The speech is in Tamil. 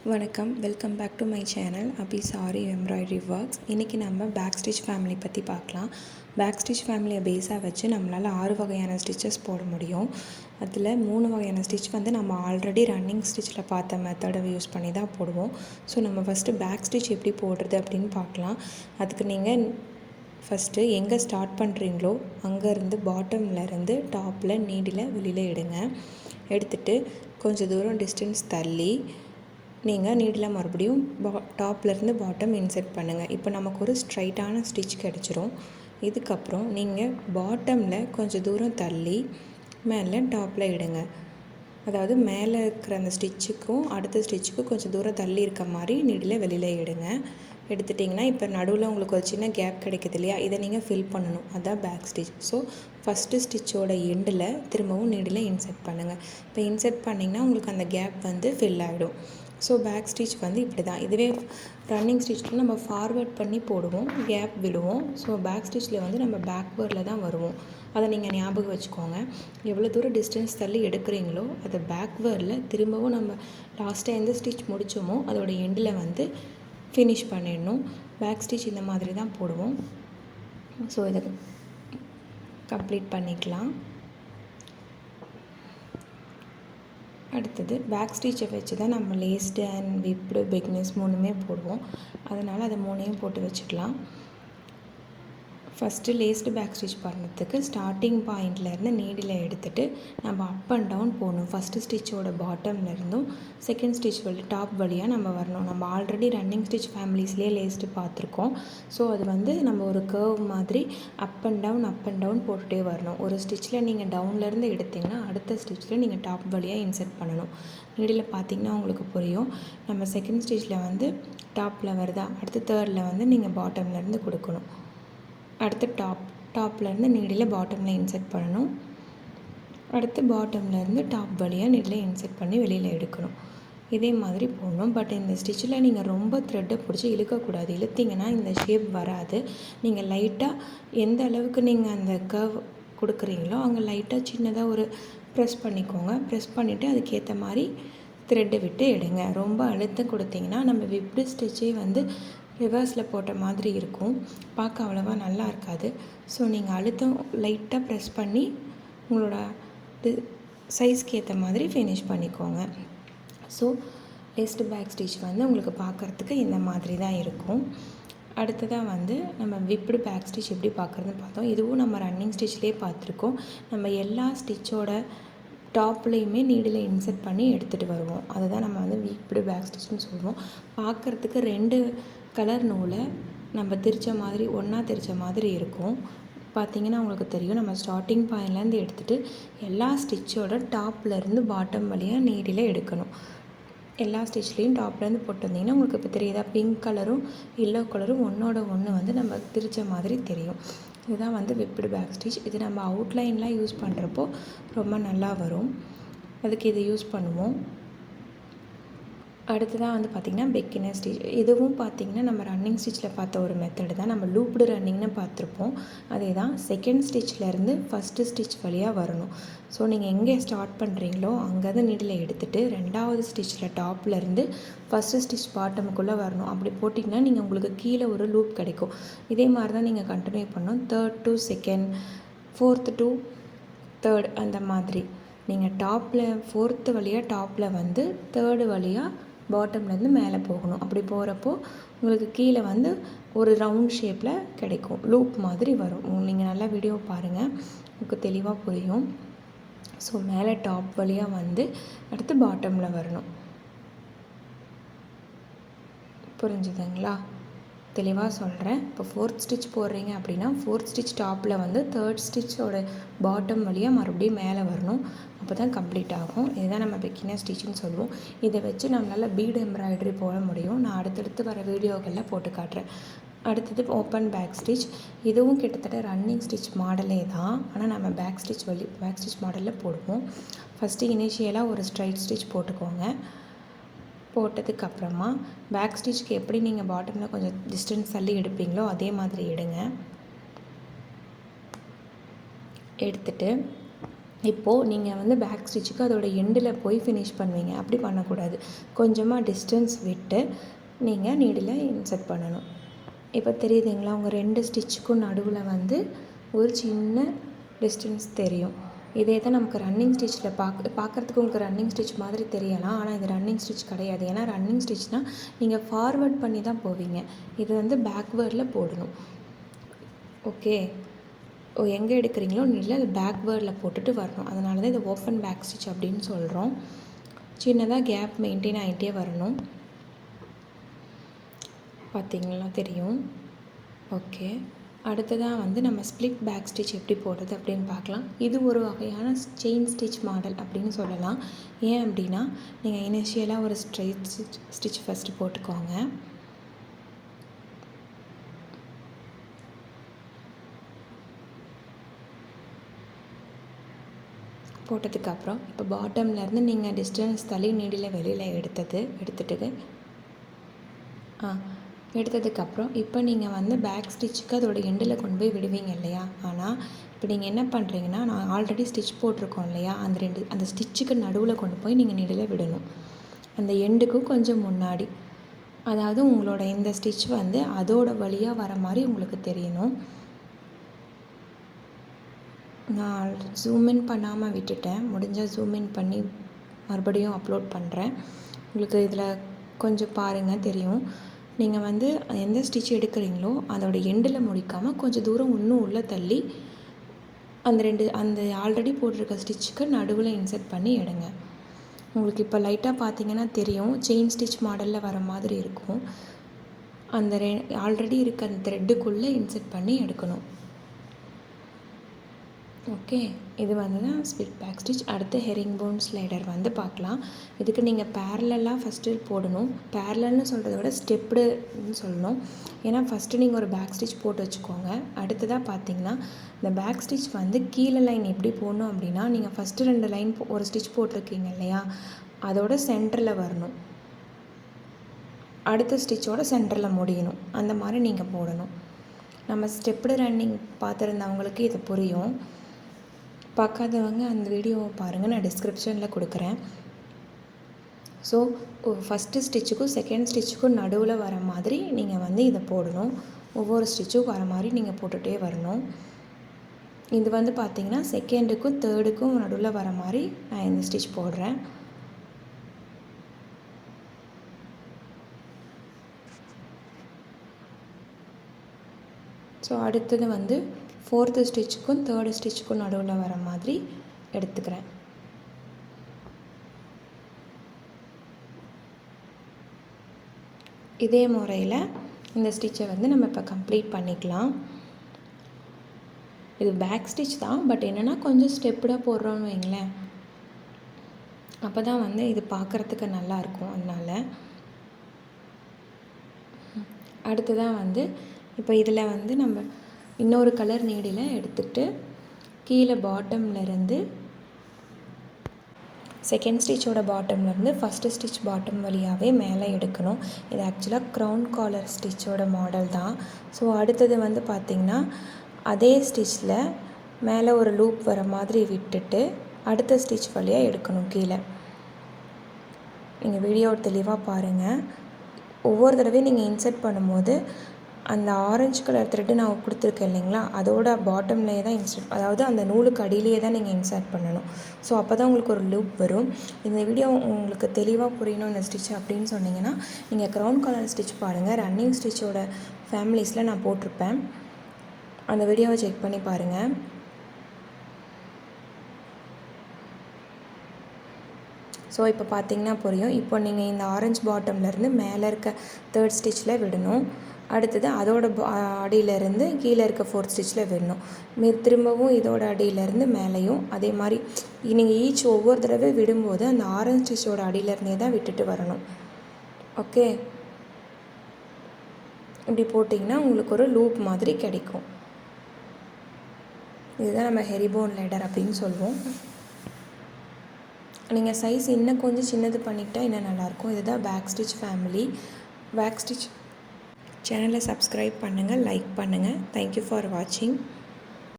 வணக்கம், welcome back to my channel Abhi sari embroidery works. இன்றைக்கி நம்ம பேக் ஸ்டிச் ஃபேமிலி பற்றி பார்க்கலாம். பேக் ஸ்டிச் ஃபேமிலியை பேஸாக வச்சு நம்மளால் 6 வகையான ஸ்டிச்சஸ் போட முடியும். அதில் 3 வகையான ஸ்டிச் நம்ம ஆல்ரெடி ரன்னிங் ஸ்டிச்சில் பார்த்த மெத்தடை யூஸ் பண்ணி தான் போடுவோம். ஸோ நம்ம ஃபஸ்ட்டு பேக் ஸ்டிச் எப்படி போடுறது அப்படின்னு பார்க்கலாம். அதுக்கு நீங்கள் ஃபஸ்ட்டு எங்கே ஸ்டார்ட் பண்ணுறீங்களோ அங்கேருந்து பாட்டம்லேருந்து டாப்பில் நீடில் வெளியில் எடுங்க. எடுத்துகிட்டு கொஞ்சம் தூரம் டிஸ்டன்ஸ் தள்ளி நீங்கள் நீடில் மறுபடியும் டாப்லேருந்து பாட்டம் இன்செர்ட் பண்ணுங்கள். இப்போ நமக்கு ஒரு ஸ்ட்ரைட்டான ஸ்டிச் கிடச்சிரும். இதுக்கப்புறம் நீங்கள் பாட்டமில் கொஞ்சம் தூரம் தள்ளி மேலே டாப்பில் இடுங்க. அதாவது மேலே இருக்கிற அந்த ஸ்டிச்சுக்கும் அடுத்த ஸ்டிச்சுக்கும் கொஞ்சம் தூரம் தள்ளி இருக்க மாதிரி நீடில் வெளியில் எடுங்க. எடுத்துட்டிங்கன்னா இப்போ நடுவில் உங்களுக்கு ஒரு சின்ன கேப் கிடைக்குது இல்லையா, இதை நீங்கள் ஃபில் பண்ணணும். அதுதான் பேக் ஸ்டிச். ஸோ ஃபஸ்ட்டு ஸ்டிச்சோட எண்டில் திரும்பவும் நீடில் இன்செர்ட் பண்ணுங்கள். இப்போ இன்செர்ட் பண்ணிங்கன்னா உங்களுக்கு அந்த கேப் ஃபில் ஆகிடும். ஸோ பேக் ஸ்டிச் இப்படி தான். இதுவே ரன்னிங் ஸ்டிச்சில் நம்ம ஃபார்வேர்ட் பண்ணி போடுவோம், கேப் விடுவோம். ஸோ பேக் ஸ்டிச்சில் நம்ம பேக்வேர்டில் தான் வருவோம். அதை நீங்கள் ஞாபகம் வச்சுக்கோங்க. எவ்வளோ தூரம் டிஸ்டன்ஸ் தள்ளி எடுக்கிறீங்களோ அதை பேக்வேர்டில் திரும்பவும் நம்ம லாஸ்ட்டாக எந்த ஸ்டிச் முடித்தோமோ அதோட எண்டில் ஃபினிஷ் பண்ணிடணும். பேக் ஸ்டிச் இந்த மாதிரி தான் போடுவோம். ஸோ இதை கம்ப்ளீட் பண்ணிக்கலாம். அடுத்தது பேக் ஸ்டிச்சை வச்சு தான் நம்ம லேஸ்டு அண்ட் விப்டு பிக்னஸ் 3மே போடுவோம். அதனால் அதை 3ஐயும் போட்டு வச்சுக்கலாம். ஃபஸ்ட்டு லேஸ்டு பேக் ஸ்டிச் பண்ணுறதுக்கு ஸ்டார்டிங் பாயிண்ட்லேருந்து நீடில் எடுத்துகிட்டு நம்ம அப் அண்ட் டவுன் போகணும். ஃபஸ்ட்டு ஸ்டிச்சோட பாட்டம்லேருந்தும் செகண்ட் ஸ்டிச் டாப் வழியாக நம்ம வரணும். நம்ம ஆல்ரெடி ரன்னிங் ஸ்டிச் ஃபேமிலிஸ்லேயே லேஸ்டு பார்த்துருக்கோம். ஸோ அது நம்ம ஒரு கர்வ் மாதிரி அப் அண்ட் டவுன் போட்டுகிட்டே வரணும். ஒரு ஸ்டிச்சில் நீங்கள் டவுன்லேருந்து எடுத்திங்கன்னா அடுத்த ஸ்டிச்சில் நீங்கள் டாப் வழியாக இன்செர்ட் பண்ணணும். நீடில் பார்த்திங்கன்னா உங்களுக்கு புரியும். நம்ம செகண்ட் ஸ்டிச்சில் டாப்பில் வருதா, அடுத்து தேர்டில் நீங்கள் பாட்டம்லேருந்து கொடுக்கணும். அடுத்து டாப்லேருந்து நீடில் பாட்டமில் இன்செர்ட் பண்ணணும். அடுத்து பாட்டம்லேருந்து டாப் வழியாக நீடில் இன்செர்ட் பண்ணி வெளியில் எடுக்கணும். இதே மாதிரி போடணும். பட் இந்த ஸ்டிச்சில் நீங்கள் ரொம்ப த்ரெட்டை பிடிச்சி இழுக்கக்கூடாது. இழுத்திங்கன்னா இந்த ஷேப் வராது. நீங்கள் லைட்டாக எந்த அளவுக்கு நீங்கள் அந்த கர்வ் கொடுக்குறீங்களோ அங்கே லைட்டாக சின்னதாக ஒரு ப்ரெஸ் பண்ணிக்கோங்க. ப்ரெஸ் பண்ணிவிட்டு அதுக்கேற்ற மாதிரி த்ரெட்டை விட்டு எடுங்க. ரொம்ப அழுத்தம் கொடுத்திங்கன்னா நம்ம விப்டு ஸ்டிச்சே ரிவர்ஸில் போட்ட மாதிரி இருக்கும், பார்க்க அவ்வளோவா நல்லா இருக்காது. ஸோ நீங்கள் அழுத்தம் லைட்டாக ப்ரெஸ் பண்ணி உங்களோட சைஸ்க்கு ஏற்ற மாதிரி ஃபினிஷ் பண்ணிக்கோங்க. ஸோ லேஸ்டு பேக் ஸ்டிச் உங்களுக்கு பார்க்குறதுக்கு இந்த மாதிரி தான் இருக்கும். அடுத்ததாக நம்ம விப்டு பேக் ஸ்டிச் எப்படி பார்க்குறதுன்னு பார்த்தோம். இதுவும் நம்ம ரன்னிங் ஸ்டிச்லேயே பார்த்துருக்கோம். நம்ம எல்லா ஸ்டிச்சோட டாப்லேயுமே நீடில் இன்செர்ட் பண்ணி எடுத்துகிட்டு வருவோம். அதுதான் நம்ம விப்டு பேக் ஸ்டிச்னு சொல்லுவோம். பார்க்குறதுக்கு 2 கலர் நூலை நம்ம ஒன்றா திரிச்ச மாதிரி இருக்கும். பார்த்திங்கன்னா உங்களுக்கு தெரியும். நம்ம ஸ்டார்டிங் பாயிண்ட்லேருந்து எடுத்துகிட்டு எல்லா ஸ்டிச்சோட டாப்லேருந்து பாட்டம் வழியாக நீடில் எடுக்கணும். எல்லா ஸ்டிச்லேயும் டாப்லேருந்து போட்டு வந்திங்கன்னா உங்களுக்கு இப்போ தெரியுதா, பிங்க் கலரும் எல்லோ கலரும் ஒன்றோட ஒன்று நம்ம திரிச்ச மாதிரி தெரியும். இதுதான் விப்டு பேக் ஸ்டிச். இது நம்ம அவுட்லைன்லாம் யூஸ் பண்ணுறப்போ ரொம்ப நல்லா வரும். அதுக்கு இதை யூஸ் பண்ணுவோம். அடுத்ததாக பார்த்திங்கன்னா பிகினர் ஸ்டிச். இதுவும் பார்த்திங்கன்னா நம்ம ரன்னிங் ஸ்டிச்சில் பார்த்த ஒரு மெத்தடு தான். நம்ம லூப்டு ரன்னிங்னு பார்த்துருப்போம். அதே தான் செகண்ட் ஸ்டிச்லேருந்து ஃபஸ்ட்டு ஸ்டிச் வழியாக வரணும். ஸோ நீங்கள் எங்கே ஸ்டார்ட் பண்ணுறீங்களோ அங்கேருந்து நீடில் எடுத்துகிட்டு 2வது ஸ்டிச்சில் டாப்லேருந்து ஃபஸ்ட்டு ஸ்டிச் பாட்டமுக்குள்ளே வரணும். அப்படி போட்டிங்கன்னா உங்களுக்கு கீழே ஒரு லூப் கிடைக்கும். இதே மாதிரி தான் நீங்கள் கண்டினியூ பண்ணணும். 3rd to 2nd, 4th to 3rd அந்த மாதிரி. நீங்கள் டாப்பில் 4th வழியாக டாப்பில் 3rd வழியாக பாட்டம்லேருந்து மேலே போகணும். அப்படி போகிறப்போ உங்களுக்கு கீழே ஒரு ரவுண்ட் ஷேப்பில் கிடைக்கும், லூப் மாதிரி வரும். நீங்கள் நல்லா வீடியோ பாருங்கள், உங்களுக்கு தெளிவாக புரியும். ஸோ மேலே டாப் வழியாக அடுத்து பாட்டமில் வரணும். புரிஞ்சுதுங்களா? தெளிவாக சொல்கிறேன். இப்போ 4th ஸ்டிச் போடுறீங்க அப்படின்னா 4th ஸ்டிச் டாப்பில் 3rd ஸ்டிச்சோட பாட்டம் வழியாக மறுபடியும் மேலே வரணும். அப்போ தான் கம்ப்ளீட் ஆகும். இதுதான் நம்ம பிகினர் ஸ்டிச்சுன்னு சொல்லுவோம். இதை வச்சு நம்மளால் பீடு எம்ப்ராய்டரி போட முடியும். நான் அடுத்தடுத்து வர வீடியோக்களில் போட்டு காட்டுறேன். அடுத்தது ஓப்பன் பேக் ஸ்டிச். இதுவும் கிட்டத்தட்ட ரன்னிங் ஸ்டிச் மாடலே தான். ஆனால் நம்ம பேக் ஸ்டிச் மாடலில் போடுவோம். ஃபஸ்ட்டு இனிஷியலாக ஒரு ஸ்ட்ரைட் ஸ்டிச் போட்டுக்கோங்க. போட்டதுக்கப்புறமா பேக் ஸ்டிச்சுக்கு எப்படி நீங்கள் பாட்டமில் கொஞ்சம் டிஸ்டன்ஸ் தள்ளி எடுப்பீங்களோ அதே மாதிரி எடுங்க. எடுத்துட்டு இப்போது நீங்கள் வந்து பேக் ஸ்டிச்சுக்கு அதோட எண்டில் போய் ஃபினிஷ் பண்ணுவீங்க. அப்படி பண்ணக்கூடாது. கொஞ்சமாக டிஸ்டன்ஸ் விட்டு நீங்கள் நீடில் இன்சர்ட் பண்ணணும். இப்போ தெரியுதுங்களா, உங்கள் 2 ஸ்டிச்சுக்கும் நடுவில் வந்து ஒரு சின்ன டிஸ்டன்ஸ் தெரியும். இதே தான் நமக்கு ரன்னிங் ஸ்டிச்சில் பார்க்குறதுக்கு உங்களுக்கு ரன்னிங் ஸ்டிச் மாதிரி தெரியலாம். ஆனால் இது ரன்னிங் ஸ்டிச் கிடையாது. ஏன்னா ரன்னிங் ஸ்டிச்னால் நீங்கள் ஃபார்வர்ட் பண்ணி தான் போவீங்க. இது வந்து பேக்வேர்டில் போடணும். ஓகே, எங்கே எடுக்கிறீங்களோ நீடில் அது பேக்வேர்டில் போட்டுட்டு வரணும். அதனால தான் இது ஓப்பன் பேக் ஸ்டிச் அப்படின்னு சொல்கிறோம். சின்னதாக கேப் மெயின்டைன் ஆகிட்டே வரணும். பார்த்திங்களா தெரியும். ஓகே, அடுத்ததாக வந்து நம்ம ஸ்ப்ளிட் பேக் ஸ்டிச் எப்படி போடுறது அப்படின்னு பார்க்கலாம். இது ஒரு வகையான செயின் ஸ்டிச் மாடல் அப்படின்னு சொல்லலாம். ஏன் அப்படின்னா, நீங்கள் இனிஷியலாக ஒரு ஸ்ட்ரெயிட் ஸ்டிச் ஃபஸ்ட்டு போட்டுக்கோங்க. போட்டதுக்கப்புறம் இப்போ பாட்டம்லேருந்து நீங்கள் டிஸ்டன்ஸ் தள்ளி நீடில் வெளியில் எடுத்ததுக்கப்புறம் இப்போ நீங்கள் வந்து பேக் ஸ்டிச்சுக்கு அதோட எண்டில் கொண்டு போய் விடுவீங்க இல்லையா. ஆனால் இப்போ நீங்கள் என்ன பண்ணுறீங்கன்னா, நான் ஆல்ரெடி ஸ்டிச் போட்டிருக்கோம் இல்லையா, அந்த ஸ்டிச்சுக்கு நடுவில் கொண்டு போய் நீங்கள் நீடில் விடணும். அந்த எண்டுக்கும் கொஞ்சம் முன்னாடி, அதாவது உங்களோட இந்த ஸ்டிச் வந்து அதோட வழியாக வர மாதிரி உங்களுக்கு தெரியணும். நான் ஜூம் இன் பண்ணாமல் விட்டுட்டேன். முடிஞ்சால் ஜூம் இன் பண்ணி மறுபடியும் அப்லோட் பண்ணுறேன். உங்களுக்கு இதில் கொஞ்சம் பாருங்கள் தெரியும். நீங்கள் வந்து எந்த ஸ்டிச் எடுக்கிறீங்களோ அதோட எண்டில் முடிக்காமல் கொஞ்சம் தூரம் இன்னும் உள்ளே தள்ளி அந்த ஆல்ரெடி போட்டிருக்க ஸ்டிச்சுக்கு நடுவில் இன்சர்ட் பண்ணி எடுங்க. உங்களுக்கு இப்போ லைட்டாக பார்த்தீங்கன்னா தெரியும், செயின் ஸ்டிச் மாடலில் வர மாதிரி இருக்கும். அந்த ஆல்ரெடி இருக்க அந்த த்ரெட்டுக்குள்ளே இன்சர்ட் பண்ணி எடுக்கணும். ஓகே, இது வந்து தான் ஸ்ப்ளிட் பேக் ஸ்டிச். அடுத்து ஹெரிங் போன் ஸ்லைடர் வந்து பார்க்கலாம். இதுக்கு நீங்கள் பேரலாக ஃபஸ்ட்டு போடணும். பேரலல்னு சொல்கிறத விட ஸ்டெப்டுன்னு சொல்லணும். ஏன்னா ஃபஸ்ட்டு நீங்கள் ஒரு பேக் ஸ்டிச் போட்டு வச்சுக்கோங்க. அடுத்ததாக பார்த்தீங்கன்னா, இந்த பேக் ஸ்டிச் வந்து கீழே லைன் எப்படி போடணும் அப்படின்னா, நீங்கள் ஃபஸ்ட்டு 2 லைன் ஒரு ஸ்டிச் போட்டிருக்கீங்க இல்லையா, அதோட சென்டரில் வரணும். அடுத்த ஸ்டிச்சோட சென்டரில் முடியணும். அந்த மாதிரி நீங்கள் போடணும். நம்ம ஸ்டெப்டு ரன்னிங் பார்த்துருந்தவங்களுக்கு இது புரியும். பார்க்காதவங்க அந்த வீடியோவை பாருங்கள், நான் டிஸ்கிரிப்ஷனில் கொடுக்குறேன். ஸோ ஃபஸ்ட்டு ஸ்டிச்சுக்கும் செகண்ட் ஸ்டிச்சுக்கும் நடுவில் வர மாதிரி நீங்கள் வந்து இதை போடணும். ஒவ்வொரு ஸ்டிச்சும் வர மாதிரி நீங்கள் போட்டுகிட்டே வரணும். இது வந்து பார்த்திங்கன்னா செகண்டுக்கும் தேர்டுக்கும் நடுவில் வர மாதிரி நான் இந்த ஸ்டிச் போடுறேன். ஸோ அடுத்தது வந்து 4th ஸ்டிச்சுக்கும் 3rd ஸ்டிச்சுக்கும் நடுவில் வர மாதிரி எடுத்துக்கிறேன். இதே முறையில் இந்த ஸ்டிச்சை வந்து நம்ம இப்போ கம்ப்ளீட் பண்ணிக்கலாம். இது பேக் ஸ்டிச் தான், பட் என்னென்னா கொஞ்சம் ஸ்டெப்டாக போடுறோன்னு வைங்களேன், அப்போ தான் வந்து இது பார்க்குறதுக்கு நல்லாயிருக்கும். அதனால் அடுத்ததாக வந்து இப்போ இதில் வந்து நம்ம இன்னொரு கலர் நீடில் எடுத்துகிட்டு கீழே பாட்டம்லேருந்து செகண்ட் ஸ்டிச்சோட பாட்டம்லேருந்து ஃபஸ்ட்டு ஸ்டிச் பாட்டம் வழியாகவே மேலே எடுக்கணும். இது ஆக்சுவலாக க்ரௌன் காலர் ஸ்டிச்சோட மாடல் தான். ஸோ அடுத்தது வந்து பார்த்திங்கன்னா, அதே ஸ்டிச்சில் மேலே ஒரு லூப் வர மாதிரி விட்டுட்டு அடுத்த ஸ்டிச் வழியாக எடுக்கணும் கீழே. நீங்கள் வீடியோ தெளிவாக பாருங்கள். ஒவ்வொரு தடவையும் நீங்கள் இன்சர்ட் பண்ணும்போது அந்த ஆரஞ்சு கலர் த்ரெட்டு நான் கொடுத்துருக்கேன் இல்லைங்களா, அதோட பாட்டம்லேயே தான் அதாவது அந்த நூலுக்கு அடியிலேயே தான் நீங்கள் இன்சர்ட் பண்ணணும். ஸோ அப்போ தான் உங்களுக்கு ஒரு லூப் வரும். இந்த வீடியோ உங்களுக்கு தெளிவாக புரியணும் இந்த ஸ்டிச் அப்படின்னு சொன்னீங்கன்னா, நீங்கள் க்ரௌன் கலர் ஸ்டிச் பாருங்கள். ரன்னிங் ஸ்டிச்சோட ஃபேமிலிஸில் நான் போட்டிருப்பேன், அந்த வீடியோவை செக் பண்ணி பாருங்கள். ஸோ இப்போ பார்த்தீங்கன்னா புரியும். இப்போ நீங்கள் இந்த ஆரஞ்சு பாட்டம்லேருந்து மேலே இருக்க 3rd ஸ்டிச்சில் விடணும். அடுத்தது அதோட அடியிலேருந்து கீழே இருக்க 4th ஸ்டிச்சில் விடணும். திரும்பவும் இதோட அடியிலேருந்து மேலேயும் அதே மாதிரி நீங்கள் ஈச் ஒவ்வொரு தடவை விடும்போது அந்த ஆரஞ்சு ஸ்டிச்சோட அடியிலேருந்தே தான் விட்டுட்டு வரணும். ஓகே, இப்படி போட்டிங்கன்னா உங்களுக்கு ஒரு லூப் மாதிரி கிடைக்கும். இதுதான் நம்ம ஹெரிபோன் லேடர் அப்படின்னு சொல்லுவோம். நீங்கள் சைஸ் இன்னும் கொஞ்சம் சின்னது பண்ணிக்கிட்டால் இன்னும் நல்லாயிருக்கும். இதுதான் back stitch family. Back stitch சேனலை சப்ஸ்கிரைப் பண்ணுங்கள், லைக் பண்ணுங்கள். தேங்க்யூ ஃபார் வாட்சிங்.